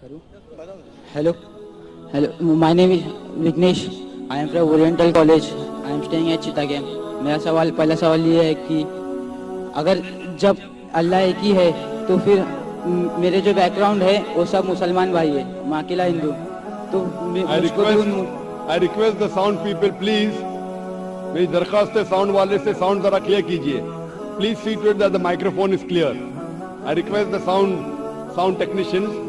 Hello. Hello. My name is Vignesh. I am from Oriental College. I am staying at Chittagong. मेरा पहला सवाल ये है कि अगर जब अल्लाह एक ही है तो फिर मेरे जो बैकग्राउंड है वो सब मुसलमान भाई है, मैं अकेला हिंदू, तो I request the sound people please, मेरी दरख्वास्त है साउंड वाले से साउंड जरा क्लियर कीजिए. Please see to it that the microphone is clear. I request the sound technicians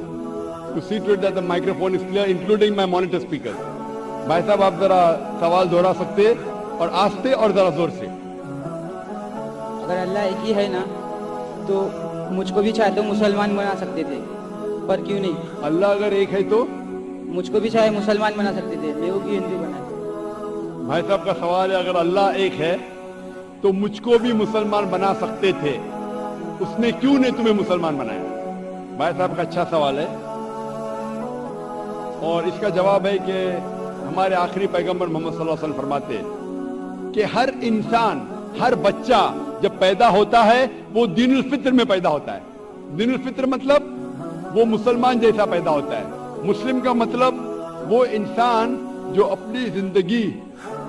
to see to it that the microphone is clear, including my monitor speakers. भाई साहब आप जरा सवाल दोहरा सकते और आस्ते और जरा जोर से. अगर अल्लाह एक ही है ना तो मुझको भी चाहे तो मुसलमान बना सकते थे, पर क्यों नहीं? अल्लाह अगर एक है तो मुझको भी चाहे मुसलमान बना सकते थे, मैं वो भी हिंदू बना. भाई साहब का सवाल है अगर अल्लाह एक है तो मुझको भी मुसलमान बना सकते थे, उसने क्यों नहीं तुम्हें मुसलमान बनाया? भाई साहब का अच्छा सवाल है और इसका जवाब है कि हमारे आखिरी पैगंबर मोहम्मद सल्लल्लाहु अलैहि वसल्लम फरमाते हैं कि हर इंसान, हर बच्चा जब पैदा होता है वो दीनुल फित्र में पैदा होता है. दीनुल फित्र मतलब वो मुसलमान जैसा पैदा होता है. मुस्लिम का मतलब वो इंसान जो अपनी जिंदगी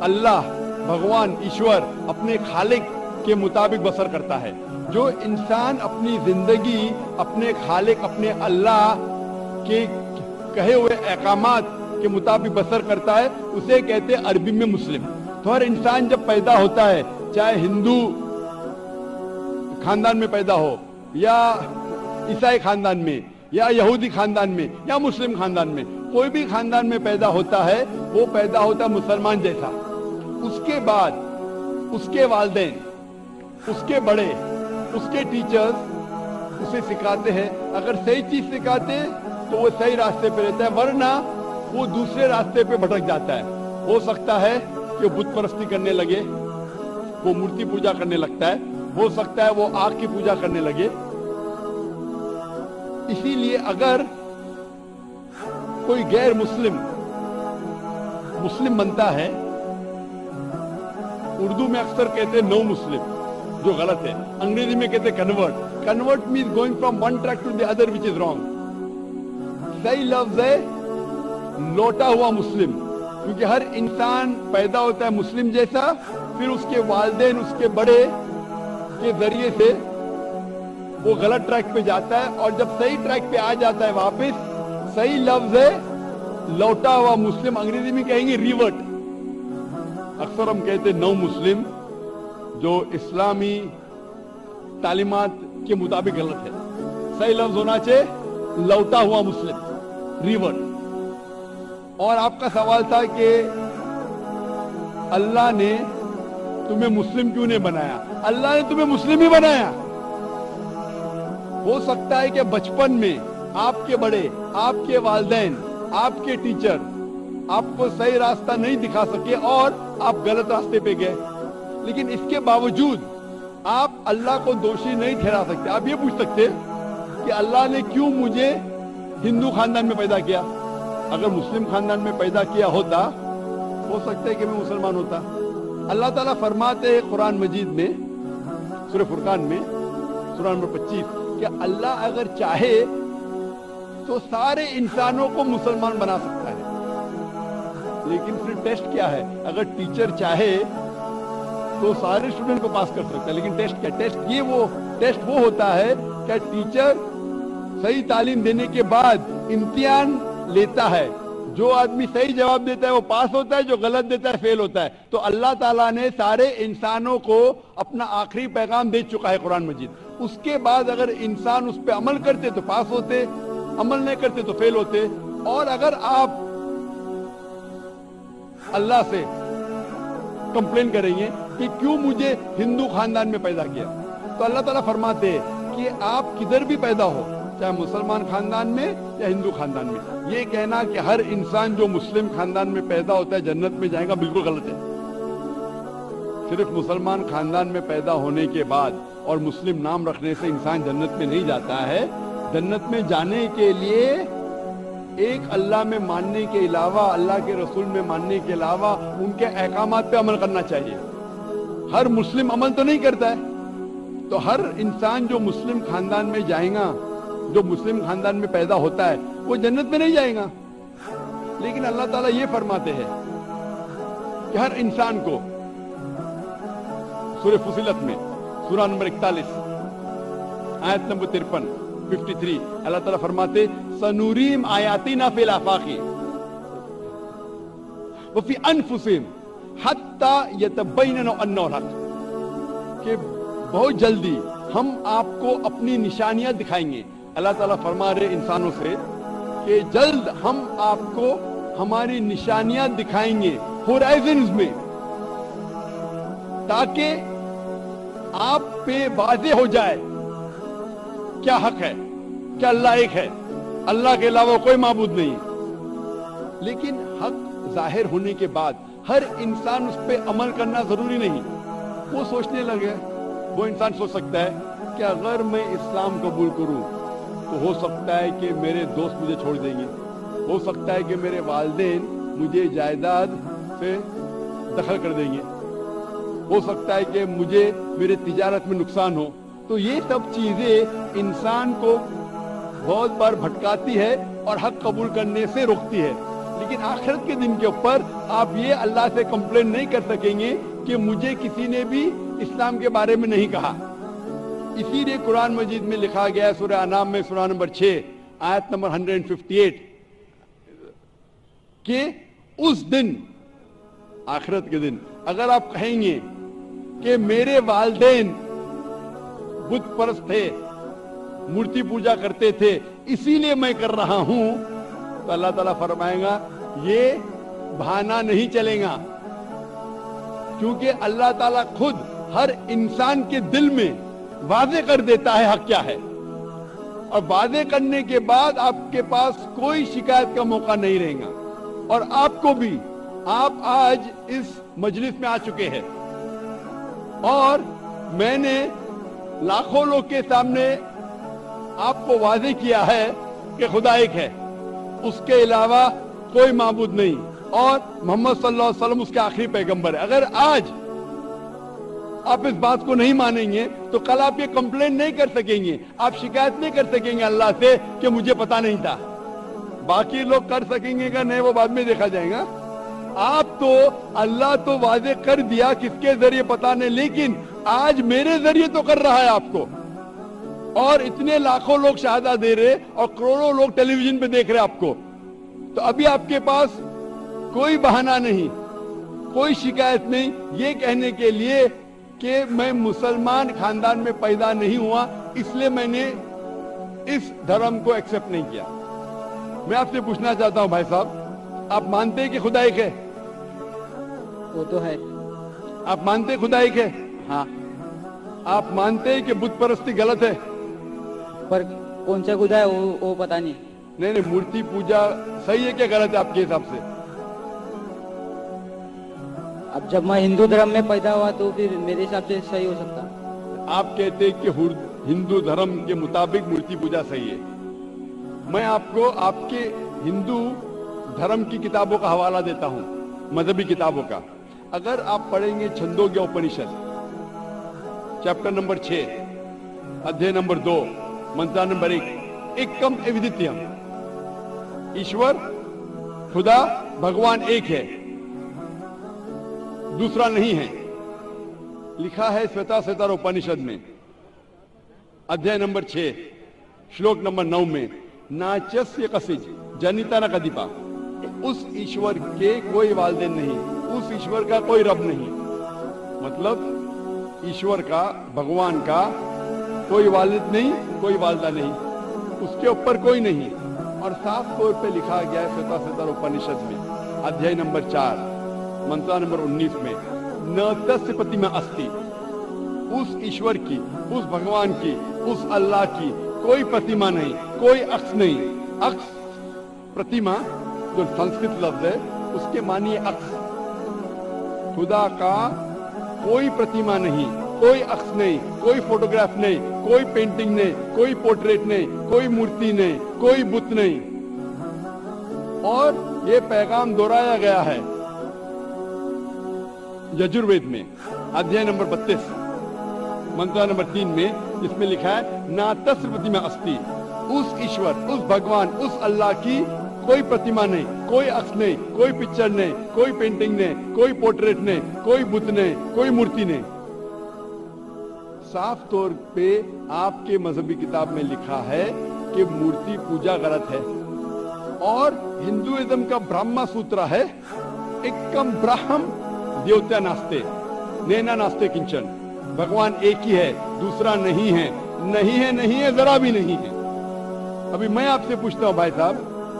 अल्लाह, भगवान, ईश्वर, अपने खालिक के मुताबिक बसर करता है. जो इंसान अपनी जिंदगी अपने खालिक, अपने अल्लाह के कहे हुए अहकामात के मुताबिक बसर करता है उसे कहते हैं अरबी में मुस्लिम. तो हर इंसान जब पैदा होता है, चाहे हिंदू खानदान में पैदा हो या ईसाई खानदान में या यहूदी खानदान में या मुस्लिम खानदान में, कोई भी खानदान में पैदा होता है वो पैदा होता है मुसलमान जैसा. उसके बाद उसके वालिदैन, उसके बड़े, उसके टीचर्स उसे सिखाते हैं. अगर सही चीज सिखाते हैं तो वो सही रास्ते पे रहता है, वरना वो दूसरे रास्ते पे भटक जाता है. हो सकता है कि बुत परस्ती करने लगे, वो मूर्ति पूजा करने लगता है, हो सकता है वो आग की पूजा करने लगे. इसीलिए अगर कोई गैर मुस्लिम बनता है, उर्दू में अक्सर कहते हैं नो मुस्लिम, जो गलत है. अंग्रेजी में कहते हैं convert. Convert means going from one track to the other which is wrong. सही लफ्ज है लौटा हुआ मुस्लिम, क्योंकि हर इंसान पैदा होता है मुस्लिम जैसा, फिर उसके वालिदैन, उसके बड़े के जरिए से वो गलत ट्रैक पे जाता है और जब सही ट्रैक पे आ जाता है वापस, सही लफ्ज है लौटा हुआ मुस्लिम. अंग्रेजी में कहेंगे रिवर्ट. अक्सर हम कहते हैं नौ मुस्लिम, जो इस्लामी तालीमात के मुताबिक गलत है. सही लफ्ज होना चाहिए लौटा हुआ मुस्लिम, रिवर्ट. और आपका सवाल था कि अल्लाह ने तुम्हें मुस्लिम क्यों नहीं बनाया? अल्लाह ने तुम्हें मुस्लिम ही बनाया. हो सकता है कि बचपन में आपके बड़े, आपके वालिदैन, आपके टीचर आपको सही रास्ता नहीं दिखा सके और आप गलत रास्ते पे गए, लेकिन इसके बावजूद आप अल्लाह को दोषी नहीं ठहरा सकते. आप ये पूछ सकते कि अल्लाह ने क्यों मुझे हिंदू खानदान में पैदा किया? अगर मुस्लिम खानदान में पैदा किया होता हो सकता है कि मैं मुसलमान होता. अल्लाह ताला फरमाते हैं कुरान मजीद में, सूरह फुरकान में, सूरह नंबर 25, कि अल्लाह अगर चाहे तो सारे इंसानों को मुसलमान बना सकता है. लेकिन फिर टेस्ट क्या है? अगर टीचर चाहे तो सारे स्टूडेंट को पास कर सकता है, लेकिन टेस्ट क्या? टेस्ट वो होता है कि टीचर सही तालीम देने के बाद इम्तिहान लेता है. जो आदमी सही जवाब देता है वो पास होता है, जो गलत देता है फेल होता है. तो अल्लाह ताला ने सारे इंसानों को अपना आखिरी पैगाम दे चुका है कुरान मजीद. उसके बाद अगर इंसान उस पर अमल करते तो पास होते, अमल नहीं करते तो फेल होते. और अगर आप अल्लाह से कंप्लेन करेंगे कि क्यों मुझे हिंदू खानदान में पैदा किया, तो अल्लाह ताला फरमाते हैं कि आप किधर भी पैदा हो, चाहे मुसलमान खानदान में या हिंदू खानदान में, ये कहना कि हर इंसान जो मुस्लिम खानदान में पैदा होता है जन्नत में जाएगा, बिल्कुल गलत है. सिर्फ मुसलमान खानदान में पैदा होने के बाद और मुस्लिम नाम रखने से इंसान जन्नत में नहीं जाता है. जन्नत में जाने के लिए एक अल्लाह में मानने के अलावा, अल्लाह के रसूल में मानने के अलावा उनके अहकामात पे अमल करना चाहिए. हर मुस्लिम अमल तो नहीं करता है, तो हर इंसान जो मुस्लिम खानदान में जाएगा जो मुस्लिम खानदान में पैदा होता है वो जन्नत में नहीं जाएगा। लेकिन अल्लाह ताला ये फरमाते हैं कि हर इंसान को, सूरह फुसिलत में सूरा नंबर 41 आयत नंबर 53 अल्लाह ताला फरमाते सनूरीम आयातिना फिल आफाकी व फी अनफुसिहिम हत्ता यतबय्यन अन्नहुल हक, कि बहुत जल्दी हम आपको अपनी निशानियां दिखाएंगे। अल्लाह ताला फरमा रहे इंसानों से कि जल्द हम आपको हमारी निशानियां दिखाएंगे होराइजन्स में, ताकि आप पे वाज़ेह हो जाए क्या हक है, क्या अल्लाह एक है, अल्लाह के अलावा कोई माबूद नहीं। लेकिन हक जाहिर होने के बाद हर इंसान उस पर अमल करना जरूरी नहीं। वो सोचने लगे, वो इंसान सोच सकता है कि अगर मैं इस्लाम कबूल करूं तो हो सकता है कि मेरे दोस्त मुझे छोड़ देंगे, हो सकता है कि मेरे वालिदैन मुझे जायदाद से दखल कर देंगे, हो सकता है कि मुझे मेरे तिजारत में नुकसान हो। तो ये सब चीजें इंसान को बहुत बार भटकाती है और हक कबूल करने से रोकती है। लेकिन आखिरत के दिन के ऊपर आप ये अल्लाह से कंप्लेन नहीं कर सकेंगे कि मुझे किसी ने भी इस्लाम के बारे में नहीं कहा। इसीलिए कुरान मजीद में लिखा गया है सूरह अनाम में सूरा नंबर 6 आयत नंबर 158 कि उस दिन, आखिरत के दिन, अगर आप कहेंगे कि मेरे वालिदैन बुत परस्त थे, मूर्ति पूजा करते थे, इसीलिए मैं कर रहा हूं, तो अल्लाह ताला फरमाएगा ये बहाना नहीं चलेगा, क्योंकि अल्लाह ताला खुद हर इंसान के दिल में वाज़े कर देता है हक क्या है, और वाज़े करने के बाद आपके पास कोई शिकायत का मौका नहीं रहेगा। और आपको भी, आप आज इस मजलिस में आ चुके हैं और मैंने लाखों लोग के सामने आपको वाज़े किया है कि खुदा एक है, उसके अलावा कोई माबूद नहीं, और मोहम्मद सल्लल्लाहु अलैहि वसल्लम उसके आखिरी पैगंबर है। अगर आज आप इस बात को नहीं मानेंगे तो कल आप ये कंप्लेन नहीं कर सकेंगे, आप शिकायत नहीं कर सकेंगे अल्लाह से कि मुझे पता नहीं था। बाकी लोग कर सकेंगे क्या नहीं वो बाद में देखा जाएगा। आप तो, अल्लाह तो वाज़े कर दिया किसके जरिए पता नहीं, लेकिन आज मेरे जरिए तो कर रहा है आपको, और इतने लाखों लोग शहादा दे रहे और करोड़ों लोग टेलीविजन पे देख रहे आपको। तो अभी आपके पास कोई बहाना नहीं, कोई शिकायत नहीं ये कहने के लिए कि मैं मुसलमान खानदान में पैदा नहीं हुआ इसलिए मैंने इस धर्म को एक्सेप्ट नहीं किया। मैं आपसे पूछना चाहता हूं भाई साहब, आप मानते हैं कि खुदा एक है? वो तो है। आप मानते हैं खुदा एक है? हाँ। आप मानते हैं कि बुत परस्ती गलत है? पर कौन सा खुदा है वो पता नहीं। नहीं, मूर्ति पूजा सही है क्या गलत है आपके हिसाब से? अब जब मैं हिंदू धर्म में पैदा हुआ तो फिर मेरे हिसाब से सही हो सकता। आप कहते हैं कि हिंदू धर्म के मुताबिक मूर्ति पूजा सही है। मैं आपको आपके हिंदू धर्म की किताबों का हवाला देता हूं, मजहबी किताबों का। अगर आप पढ़ेंगे छंदोग्य उपनिषद चैप्टर नंबर 6 अध्याय नंबर 2 मंत्र नंबर 1, एकम एविदित्यम, ईश्वर खुदा भगवान एक है, दूसरा नहीं है। लिखा है श्वेताश्वेतर उपनिषद में अध्याय नंबर 6 श्लोक नंबर 9 में, नाचस्य कसिज जनिता न कदीपा, उस ईश्वर के कोई वालिदैन नहीं, उस ईश्वर का कोई रब नहीं। मतलब ईश्वर का, भगवान का कोई वालिद नहीं, कोई वालिदा नहीं, उसके ऊपर कोई नहीं। और साफ तौर पे लिखा गया है श्वेताश्वेतर उपनिषद में अध्याय नंबर 4 मंत्र नंबर 19 में, न तस्य प्रतिमा अस्ति, उस ईश्वर की, उस भगवान की, उस अल्लाह की कोई प्रतिमा नहीं, कोई अक्स नहीं। अक्स, प्रतिमा जो संस्कृत लफ्ज है उसके मानिए अक्स। खुदा का कोई प्रतिमा नहीं, कोई अक्स नहीं, कोई फोटोग्राफ नहीं, कोई पेंटिंग नहीं, कोई पोर्ट्रेट नहीं, कोई मूर्ति नहीं, कोई बुत नहीं। और ये पैगाम दोहराया गया है यजुर्वेद में अध्याय नंबर 32 मंत्र नंबर 3 में, जिसमें लिखा है ना तस्य प्रतिमा अस्ति, उस ईश्वर, उस भगवान, उस अल्लाह की कोई प्रतिमा नहीं, कोई अक्स नहीं, कोई पिक्चर नहीं, कोई पेंटिंग नहीं, कोई पोर्ट्रेट नहीं, कोई बुत नहीं, कोई मूर्ति नहीं। साफ तौर पे आपके मजहबी किताब में लिखा है कि मूर्ति पूजा गलत है। और हिंदुइज्म का ब्रह्मा सूत्र है, एकम ब्रह्म देवता नास्ते नैना नास्ते किंचन, भगवान एक ही है, दूसरा नहीं है, नहीं है, नहीं है, जरा भी नहीं है। अभी मैं आपसे पूछता हूं भाई साहब,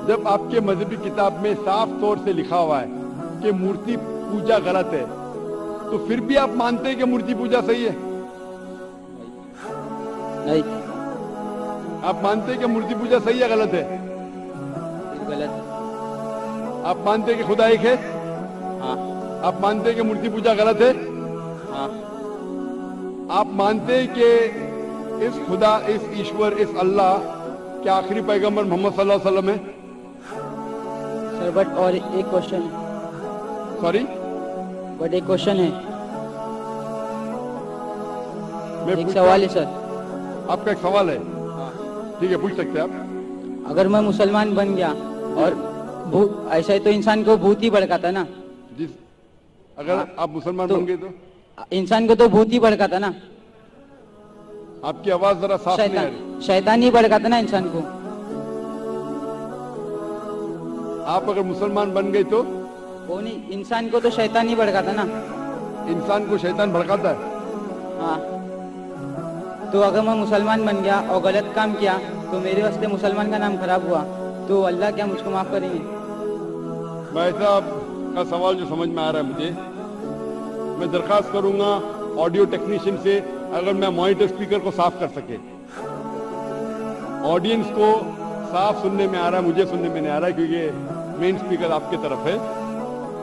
जब आपके मजहबी किताब में साफ तौर से लिखा हुआ है कि मूर्ति पूजा गलत है, तो फिर भी आप मानते हैं कि मूर्ति पूजा सही है? नहीं, आप मानते हैं कि मूर्ति पूजा सही है गलत है? गलत। आप मानते हैं कि खुदा एक है? हाँ। आप मानते हैं कि मूर्ति पूजा गलत है? हाँ। आप मानते हैं कि इस खुदा, इस ईश्वर, इस अल्लाह के आखिरी पैगंबर मोहम्मद सल्लल्लाहु अलैहि वसल्लम है? सर बट और एक क्वेश्चन, सॉरी, बट एक क्वेश्चन है, एक मैं सवाल है सर। आपका एक सवाल है? ठीक है, पूछ सकते हैं आप। अगर मैं मुसलमान बन गया और ऐसा ही तो इंसान को भूत ही भड़काता ना? जिस अगर आप मुसलमान बन गए तो इंसान को तो भूत ही भड़काता ना? आपकी आवाज जरा साफ नहीं आ रही। शैतान ही भड़काता ना इंसान को? आप अगर मुसलमान बन गए तो वो नहीं, इंसान को तो शैतान ही भड़काता ना? इंसान को शैतान भड़काता है। हाँ, तो अगर मैं मुसलमान बन गया और गलत काम किया तो मेरे वास्ते मुसलमान का नाम खराब हुआ, तो अल्लाह क्या मुझको माफ करेंगे? भाई साहब का सवाल जो समझ में आ रहा है मुझे, मैं दरखास्त करूंगा ऑडियो टेक्नीशियन से, अगर मैं मॉनिटर स्पीकर को साफ कर सके। ऑडियंस को साफ सुनने में आ रहा है, मुझे सुनने में नहीं आ रहा है क्योंकि मेन स्पीकर आपके तरफ है।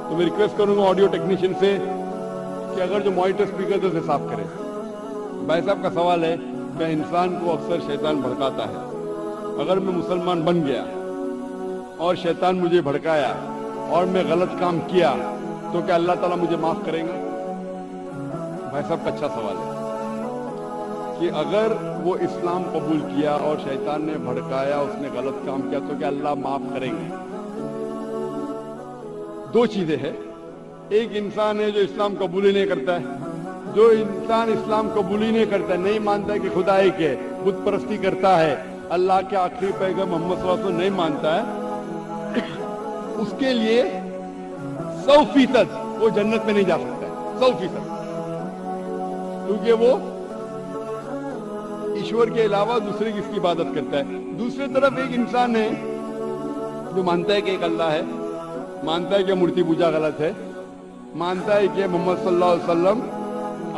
तो मैं रिक्वेस्ट करूंगा ऑडियो टेक्नीशियन से कि अगर जो मॉनिटर स्पीकर है उसे साफ करे। भाई साहब का सवाल है कि इंसान को अक्सर शैतान भड़काता है, अगर मैं मुसलमान बन गया और शैतान मुझे भड़काया और मैं गलत काम किया तो क्या अल्लाह ताला मुझे माफ करेगा? भाई साहब का अच्छा सवाल है कि अगर वो इस्लाम कबूल किया और शैतान ने भड़काया, उसने गलत काम किया, तो क्या अल्लाह माफ करेंगे? दो चीजें हैं, एक इंसान है जो इस्लाम कबूल ही नहीं करता है। जो इंसान इस्लाम कबूल ही नहीं करता, नहीं मानता है कि खुदा एक है, बुत परस्ती करता है, अल्लाह के आखिरी पैगंबर मोहम्मद सल्लल्लाहु अलैहि वसल्लम नहीं मानता है, उसके लिए 100% वो जन्नत में नहीं जा सकता है, 100%, क्योंकि वो ईश्वर के अलावा दूसरे की इसकी इबादत करता है। दूसरी तरफ एक इंसान है जो मानता है कि एक अल्लाह है, मानता है कि मूर्ति पूजा गलत है, मानता है कि मोहम्मद सल्लल्लाहु अलैहि वसल्लम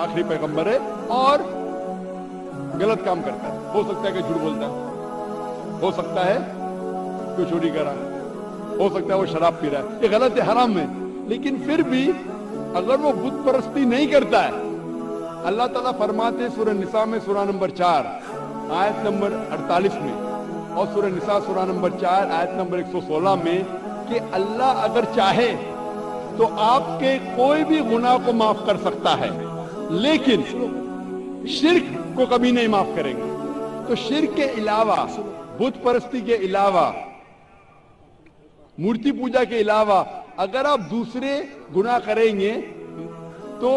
आखिरी पैगंबर है और गलत काम करता है। हो सकता है कि झूठ बोलता है, हो सकता है कि चोरी कर रहा है, हो सकता है वो शराब पी रहा है, ये गलत है, हराम है। लेकिन फिर भी अगर वो बुत परस्ती नहीं करता है, अल्लाह ताला फरमाते सूरह निसा में सूरह नंबर 4 आयत नंबर 48 में और सूरह निसा सूरह नंबर 4 आयत नंबर 116 में कि अल्लाह अगर चाहे तो आपके कोई भी गुनाह को माफ कर सकता है, लेकिन शिर्क को कभी नहीं माफ करेंगे। तो शिर्क के अलावा, बुत परस्ती के अलावा, मूर्ति पूजा के अलावा अगर आप दूसरे गुनाह करेंगे तो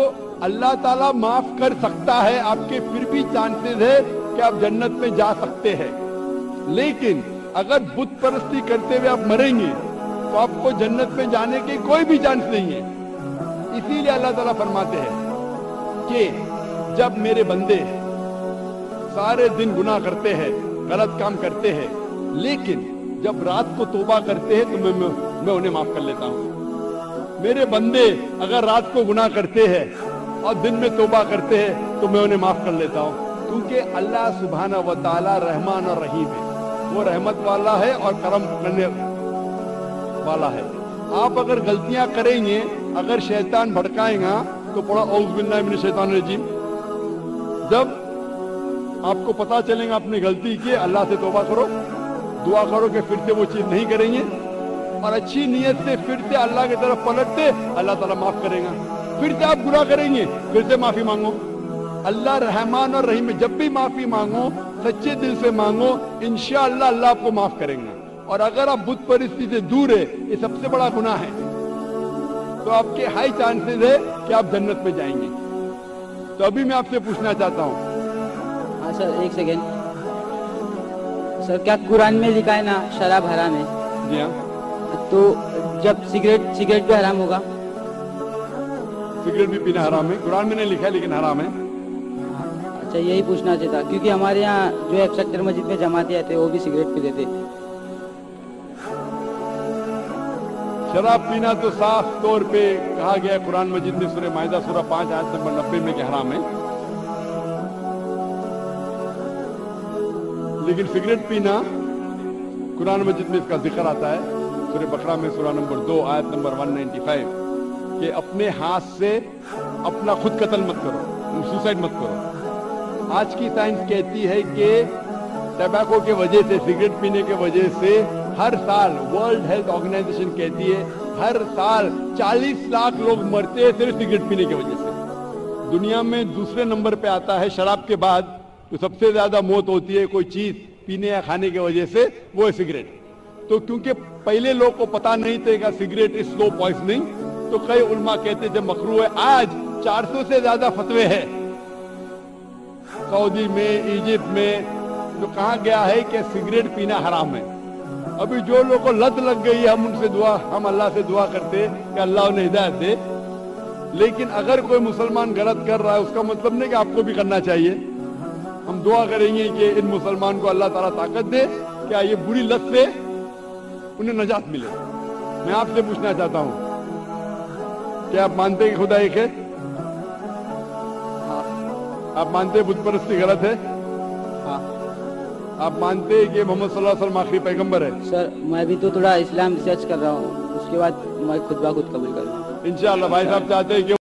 अल्लाह ताला माफ कर सकता है, आपके फिर भी चांसेस है कि आप जन्नत में जा सकते हैं। लेकिन अगर बुत परस्ती करते हुए आप मरेंगे तो आपको जन्नत में जाने के कोई भी चांस नहीं है। इसीलिए अल्लाह ताला फरमाते हैं कि जब मेरे बंदे सारे दिन गुनाह करते हैं, गलत काम करते हैं, लेकिन जब रात को तौबा करते हैं तो मैं उन्हें माफ कर लेता हूं। मेरे बंदे अगर रात को गुनाह करते हैं और दिन में तौबा करते हैं तो मैं उन्हें माफ कर लेता हूं, क्योंकि अल्लाह सुब्हाना व तआला रहमान और रहीम है, वो रहमत वाला है और करम करने वाला है। आप अगर गलतियां करेंगे, अगर शैतान भड़काएगा तो पढ़ो औज़ु बिल्लाहि मिनश शैतानिर रजीम। जब आपको पता चलेगा आपने गलती की, अल्लाह से तौबा करो, दुआ करो कि फिर से वो चीज नहीं करेंगे और अच्छी नीयत से फिर से अल्लाह की तरफ पलटते, अल्लाह ताला माफ करेगा। फिर से आप गुनाह करेंगे, फिर से माफी मांगो, अल्लाह रहमान और रहीम है। जब भी माफी मांगो सच्चे दिल से मांगो, इंशाअल्लाह अल्लाह आपको माफ करेंगे। और अगर आप बुत परस्ती से दूर है, ये सबसे बड़ा गुनाह है, तो आपके हाई चांसेस है कि आप जन्नत में जाएंगे। तो अभी मैं आपसे पूछना चाहता हूँ। हाँ सर, एक सेकेंड सर, क्या कुरान में लिखा है ना शराब हराम है? जी हाँ। तो जब सिगरेट भी हराम होगा? सिगरेट भी पीना हराम है, कुरान में नहीं लिखा है लेकिन हराम है। अच्छा, यही पूछना चाहिए था, क्योंकि हमारे यहाँ जो है सेक्टर मस्जिद में जमाती आते वो भी सिगरेट पीते थे। शराब पीना तो साफ तौर पे कहा गया है कुरान मजीद में, सूरह माइदा सूरह 5 आयत नंबर 90 में कि हराम है। लेकिन सिगरेट पीना कुरान मजीद में इसका जिक्र आता है, सूरह बकरा में सूरह नंबर 2 आयत नंबर 195 कि अपने हाथ से अपना खुद कत्ल मत करो, सुसाइड मत करो। आज की साइंस कहती है कि टबैको के वजह से, सिगरेट पीने के वजह से हर साल वर्ल्ड हेल्थ ऑर्गेनाइजेशन कहती है हर साल 40 लाख लोग मरते हैं सिर्फ सिगरेट पीने की वजह से। दुनिया में दूसरे नंबर पे आता है शराब के बाद, तो सबसे ज्यादा मौत होती है कोई चीज पीने या खाने की वजह से, वो है सिगरेट। तो क्योंकि पहले लोग को पता नहीं था कि सिगरेट इज स्लो पॉइजनिंग, तो कई उल्मा कहते थे मकरू है। आज 400 से ज्यादा फतवे हैं सऊदी में, इजिप्ट में, तो कहा गया है कि सिगरेट पीना हराम है। अभी जो लोगों को लत लग गई है, हम अल्लाह से दुआ करते कि अल्लाह उन्हें हिदायत दे। लेकिन अगर कोई मुसलमान गलत कर रहा है, उसका मतलब नहीं कि आपको भी करना चाहिए। हम दुआ करेंगे कि इन मुसलमान को अल्लाह ताला ताकत दे, क्या ये बुरी लत से उन्हें नजात मिले। मैं आपसे पूछना चाहता हूँ, क्या आप मानते हैं कि खुदा एक है? आप मानते हैं बुत परस्ती गलत है? हाँ। आप मानते हैं कि मोहम्मद सल्लल्लाहु अलैहि वसल्लम आखिरी पैगंबर है? सर, मैं भी तो थोड़ा इस्लाम रिसर्च कर रहा हूँ, उसके बाद मैं खुद ब खुद कबूल करूँगा इंशाअल्लाह। भाई साहब चाहते हैं कि